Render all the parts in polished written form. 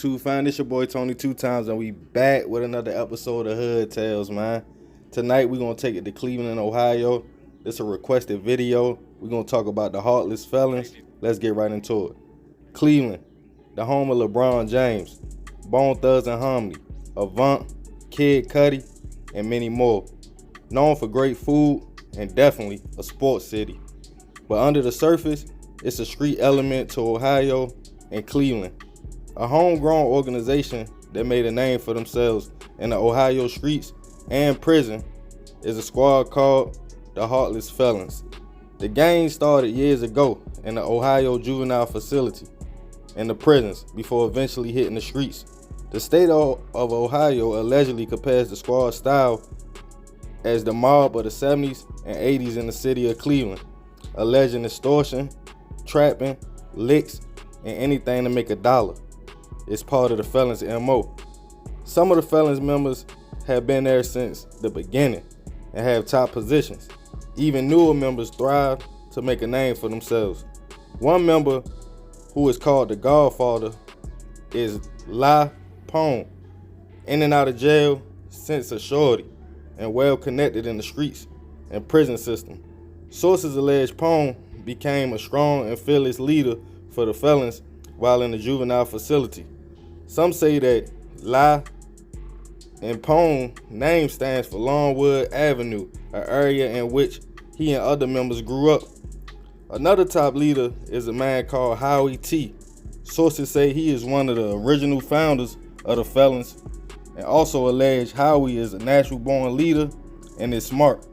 YouTube fan? It's your boy Tony 2 Times, and we back with another episode of Hood Tales, man. Tonight we're gonna take it to Cleveland, Ohio. It's a requested video. We're gonna talk about the Heartless Felons. Let's get right into it. Cleveland, the home of LeBron James, Bone Thugs and Harmony, Avant, Kid Cudi, and many more. Known for great food and definitely a sports city. But under the surface, it's a street element to Ohio and Cleveland. A homegrown organization that made a name for themselves in the Ohio streets and prison is a squad called the Heartless Felons. The gang started years ago in the Ohio juvenile facility and the prisons before eventually hitting the streets. The state of Ohio allegedly compares the squad style as the mob of the 70s and 80s in the city of Cleveland, alleging extortion, trapping, licks, and anything to make a dollar. It's part of the Felons' MO. Some of the Felons members have been there since the beginning and have top positions. Even newer members thrive to make a name for themselves. One member, who is called the Godfather, is La Pone, in and out of jail since a shorty and well connected in the streets and prison system. Sources allege Pone became a strong and fearless leader for the Felons while in the juvenile facility. Some say that La and Pone name stands for Longwood Avenue, an area in which he and other members grew up. Another top leader is a man called Howie T. Sources say he is one of the original founders of the Felons, and also allege Howie is a natural born leader and is smart,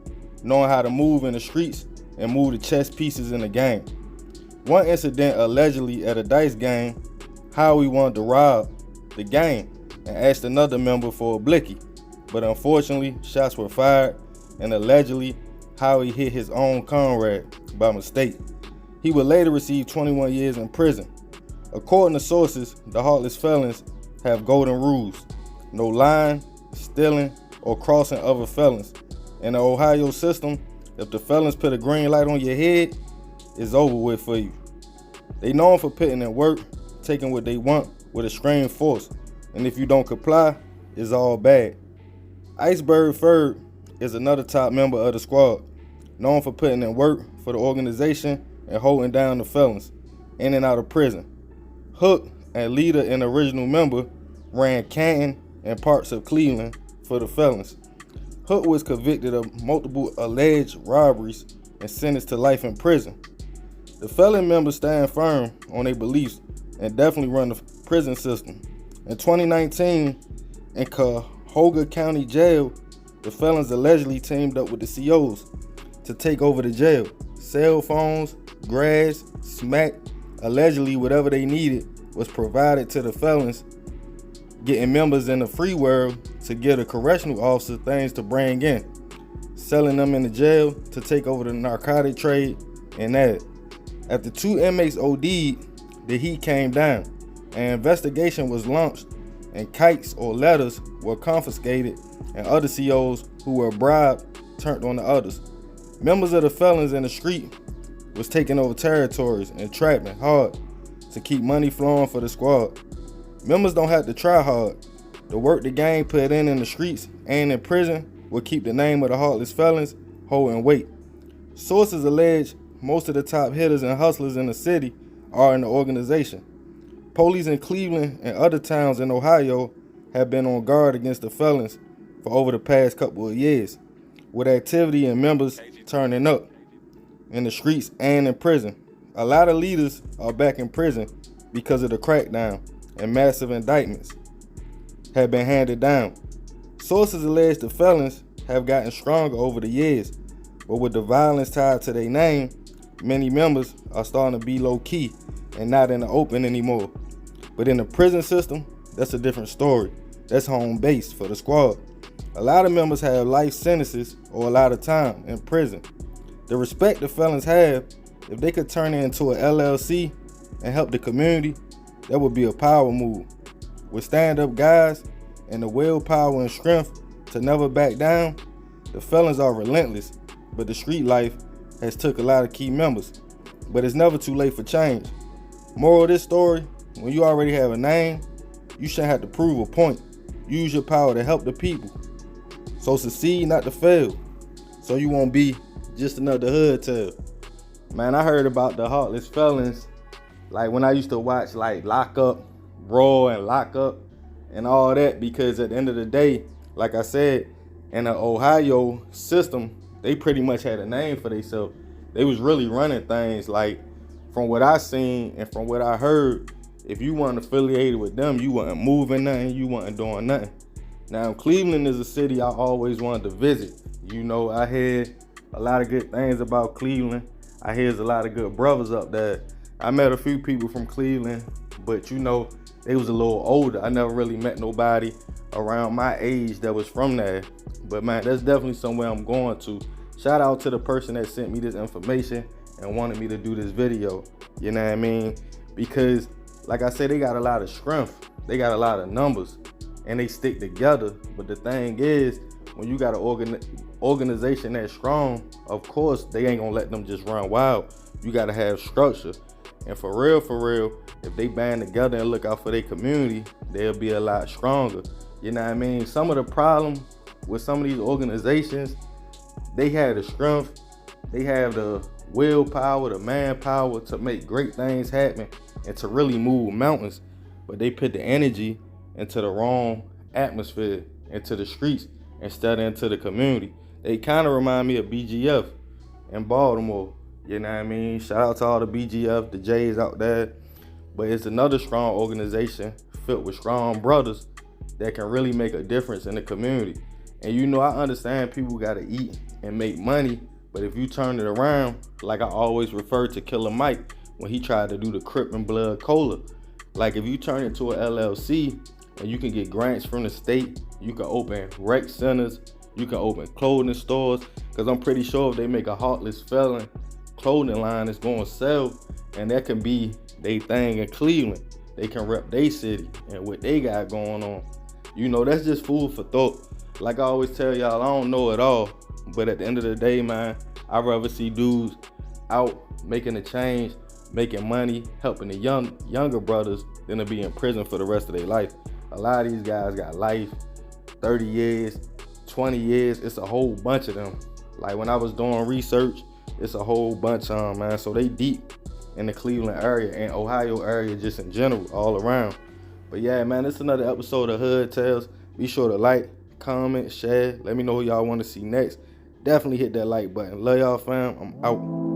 knowing how to move in the streets and move the chess pieces in the game. One incident allegedly at a dice game, Howie wanted to rob the game and asked another member for a blicky, but unfortunately shots were fired and allegedly Howie hit his own comrade by mistake. He would later receive 21 years in prison. According to sources, the Heartless Felons have golden rules: no lying, stealing, or crossing other felons. In the Ohio system, if the felons put a green light on your head, it's over with for you. They known for putting in work, taking what they want with extreme force, and if you don't comply, it's all bad. Iceberg Ferg is another top member of the squad, known for putting in work for the organization and holding down the felons in and out of prison. Hook, and leader and original member, ran Canton and parts of Cleveland for the Felons. Hook was convicted of multiple alleged robberies and sentenced to life in prison. The felon members stand firm on their beliefs and definitely run the prison system. In 2019, in Cuyahoga County Jail, the felons allegedly teamed up with the COs to take over the jail. Cell phones, grass, smack, allegedly whatever they needed was provided to the felons, getting members in the free world to give the correctional officer things to bring in, selling them in the jail to take over the narcotic trade and that. After 2 inmates OD'd, the heat came down. An investigation was launched and kites or letters were confiscated and other COs who were bribed turned on the others. Members of the Felons in the street was taking over territories and trapping hard to keep money flowing for the squad. Members don't have to try hard. The work the gang put in the streets and in prison will keep the name of the Heartless Felons holding weight. Sources allege most of the top hitters and hustlers in the city are in the organization. Police in Cleveland and other towns in Ohio have been on guard against the Felons for over the past couple of years, with activity and members turning up in the streets and in prison. A lot of leaders are back in prison because of the crackdown, and massive indictments have been handed down. Sources allege the Felons have gotten stronger over the years, but with the violence tied to their name, many members are starting to be low-key and not in the open anymore. But in the prison system, that's a different story. That's home base for the squad. A lot of members have life sentences or a lot of time in prison. The respect the felons have, if they could turn it into an LLC and help the community, that would be a power move. With stand-up guys and the willpower and strength to never back down, the felons are relentless, but the street life has took a lot of key members. But it's never too late for change. Moral of this story, when you already have a name, You shouldn't have to prove a point. Use your power to help the people. So succeed, not to fail. So you won't be just another hood tale. Man, I heard about the Heartless Felons, like when I used to watch like Lock Up, Raw and Lock Up and all that, because at the end of the day, like I said, in the Ohio system, they pretty much had a name for themselves. They was really running things. Like, from what I seen and from what I heard, if you weren't affiliated with them, you wasn't moving nothing, you wasn't doing nothing. Now, Cleveland is a city I always wanted to visit. You know, I heard a lot of good things about Cleveland. I hear there's a lot of good brothers up there. I met a few people from Cleveland, but you know, they was a little older. I never really met nobody around my age that was from there. But man, that's definitely somewhere I'm going to. Shout out to the person that sent me this information and wanted me to do this video. You know what I mean? Because like I said, they got a lot of strength. They got a lot of numbers and they stick together. But the thing is, when you got an organization that's strong, of course, they ain't gonna let them just run wild. You gotta have structure. And for real, if they band together and look out for their community, they'll be a lot stronger. You know what I mean? Some of the problem with some of these organizations, they have the strength, they have the willpower, the manpower to make great things happen and to really move mountains, but they put the energy into the wrong atmosphere, into the streets instead of into the community. They kind of remind me of BGF in Baltimore. You know what I mean? Shout out to all the BGF, the J's out there. But it's another strong organization filled with strong brothers that can really make a difference in the community. And you know, I understand people gotta eat and make money, but if you turn it around, like I always refer to Killer Mike when he tried to do the Crip and Blood Cola. Like, if you turn it to an LLC and you can get grants from the state, you can open rec centers, you can open clothing stores, because I'm pretty sure if they make a Heartless Felon clothing line, it's gonna sell, and that can be they thing in Cleveland. They can rep their city and what they got going on. You know, that's just food for thought. Like I always tell y'all, I don't know it all, but at the end of the day, man, I'd rather see dudes out making a change, making money, helping the younger brothers than to be in prison for the rest of their life. A lot of these guys got life, 30 years, 20 years. It's a whole bunch of them. Like, when I was doing research, it's a whole bunch of them, man. So they deep in the Cleveland area and Ohio area just in general, all around. But yeah, man, it's another episode of Hood Tales. Be sure to like, comment, share. Let me know who y'all want to see next. Definitely hit that like button. Love y'all, fam. I'm out.